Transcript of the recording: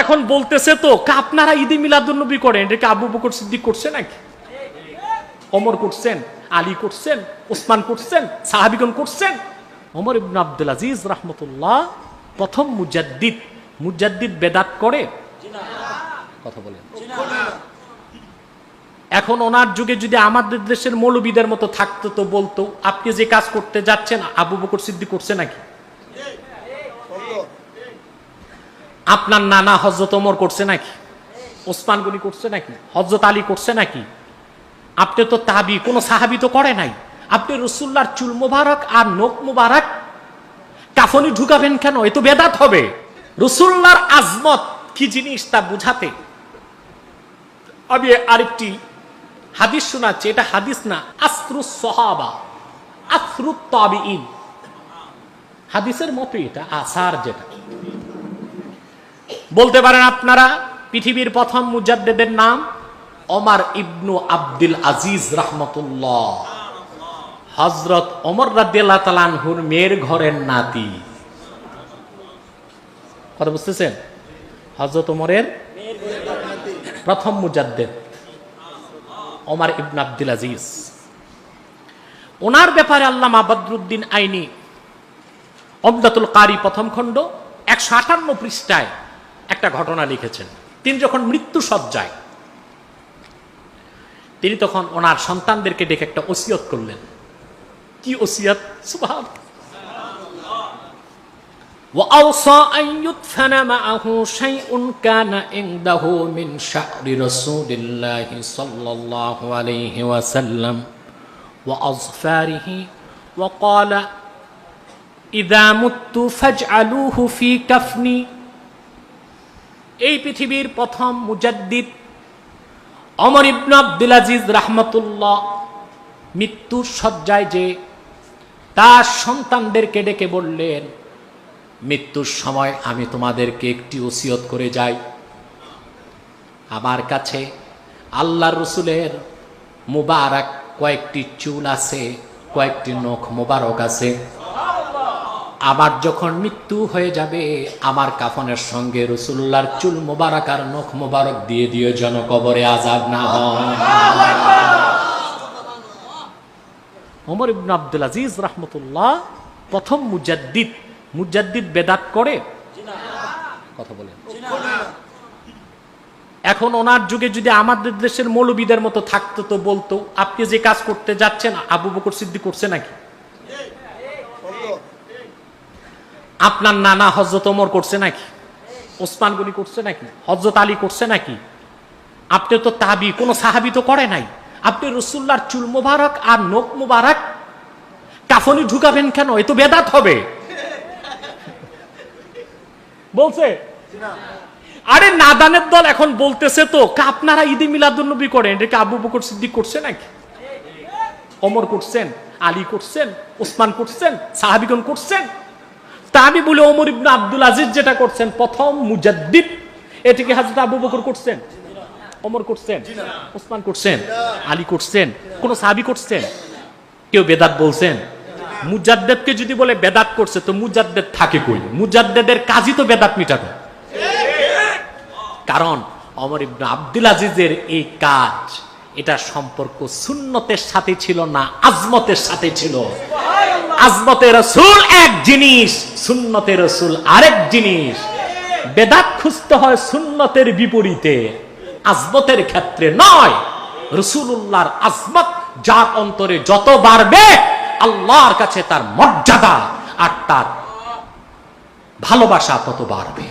এখন বলতেছে তো আপনারা ঈদে মিলাদুন্নবী করেন, এটাকে আবু বকর সিদ্দিক করছে নাকি? ওমর করছেন, আলী করছেন, ওসমান করছেন, সাহাবীগণ করছেন। ওমর ইবনে আব্দুল আজিজ রাহমাতুল্লাহ প্রথম মুজাদ্দিদ। মুজাদ্দিদ বেদাত করে? কথা বলেন। এখন ওনার যুগে যদি আমাদের দেশের মৌলবীদের মতো থাকতো তো বলতো আপনি যে কাজ করতে যাচ্ছেন আবু বকর সিদ্দিক করছে নাকি? আপনার নানা হযরত ওমর করছে নাকি? ওসমান গনি করছে নাকি? হযরত আলী করছে নাকি? আপনি তো তাবি, কোন সাহাবী তো করে নাই। আপনি রাসূলুল্লাহর চুল মোবারক আর নখ মোবারক কাফনি ঢুকাবেন কেন? এ তো বেদাত হবে। রাসূলুল্লাহর আজমত কি জিনিস তা বুঝাতে আমি আরেকটি হাদিস শোনাচ্ছি। এটা হাদিস না, আসরুস সাহাবা আসরুত তাবিঈন, হাদিসের মতো এটা আসার। যেটা বলতে পারেন আপনারা পৃথিবীর প্রথম মুজাদ্দিদের নাম ওমর ইবনু আব্দুল আজিজ রাহমাতুল্লাহ। হযরত ওমর রাদিয়াল্লাহু তাআলা আনহুর মেয়ের ঘরের নাতি। কথা বুঝতেছেন? হযরত ওমরের প্রথম মুজাদ্দিদ ওমর ইবনে আব্দুল আজিজ। ওনার ব্যাপারে আল্লামা বদরুদ্দিন আইনি উমদাতুল কারি প্রথম খণ্ড 158 পৃষ্ঠায় একটা ঘটনা লিখেছেন। তিনি যখন মৃত্যু সজ্জায়, তিনি তখন ওনার সন্তানদেরকে ডেকে একটা ওসিয়ত করলেন। কি ওসিয়ত? সুবহানাল্লাহ। وأوصى أن يدفن معه شيء كان عنده من شعر رسول الله صلى الله عليه وسلم وأظفاره وقال إذا مت فاجعلوه في كفني। এই পৃথিবীর প্রথম মুজাদ্দিদ ওমর ইবনে আব্দুল আজিজ রাহমাতুল্লাহ মৃত্যুর শয্যায় যে তার সন্তানদেরকে ডেকে বললেন, মৃত্যুর সময় আমি তোমাদেরকে একটি ওসিয়ত করে যাই। আমার কাছে আল্লাহর রাসূলের মুবারক কয়েকটি চুল আছে, কয়েকটি নখ মুবারক আছে। আবার যখন মৃত্যু হয়ে যাবে আমার কাফনের সঙ্গে রাসূলুল্লাহর চুল মুবারক আর নখ মুবারক দিয়ে দিও, যেন কবরে আযাব না হয়। ওমর ইবনে আব্দুল আজিজ রাহমাতুল্লাহ প্রথম মুজাদ্দিদ। মুজাদ্দিদ বেদাত করে? কথা বলেন। এখন ওনার যুগে যদি আমাদের দেশের মৌলবীদের মতো থাকতো তো বলতো আপনি যে কাজ করতে যাচ্ছেন আবু বকর সিদ্দিক করছে নাকি? আপনার নানা হযরত ওমর করছে নাকি? ওসমান গনি করছে নাকি? হযরত আলী করছে নাকি? আপনি তো তাবি, কোন সাহাবী তো করে নাই। আপনি রাসূলুল্লাহর চুল মোবারক আর নখ মোবারক কাফনি ঢুকাবেন কেন? এ তো বেদাত হবে। বলছে আরে নাদানের দল এখন বলতেছে তো আপনারা ঈদে মিলাদুন্নবী করেন, এটাকে আবু বকর সিদ্দিক করছে নাকি? ওমর করছেন, আলী করছেন, ওসমান করছেন, সাহাবীগণ করছেন। তা আমি বলি ওমর ইবনে আব্দুল আজিজ যেটা করছেন প্রথম মুজাদ্দিদ, এটাকে হযরত আবু বকর করছেন, ওমর করছেন, ওসমান করছেন, আলী করছেন, কোন সাহাবী করছেন? কেউ বেদাত বলছেন? মুজাদ্দিদকে যদি বলে বেদাত করছে তো মুজাদ্দিদ থাকে কই? মুজাদ্দিদের কাজই তো বেদাত মিটানো। কারণ ওমর ইবনে আব্দুল আজিজের এই কাজ, এটা সম্পর্ক সুন্নতের সাথে ছিল না, আজমতের সাথে ছিল। আজমতে রাসূল এক জিনিস, সুন্নতে রাসূল আরেক জিনিস। বেদাত খুঁজতে হয় সুন্নতের বিপরীতে, আজমতের ক্ষেত্রে নয়। রাসূলুল্লাহর আজমত যার অন্তরে যত বাড়বে আল্লাহর কাছে তার মর্যাদা আর তার ভালোবাসা তত বাড়বে।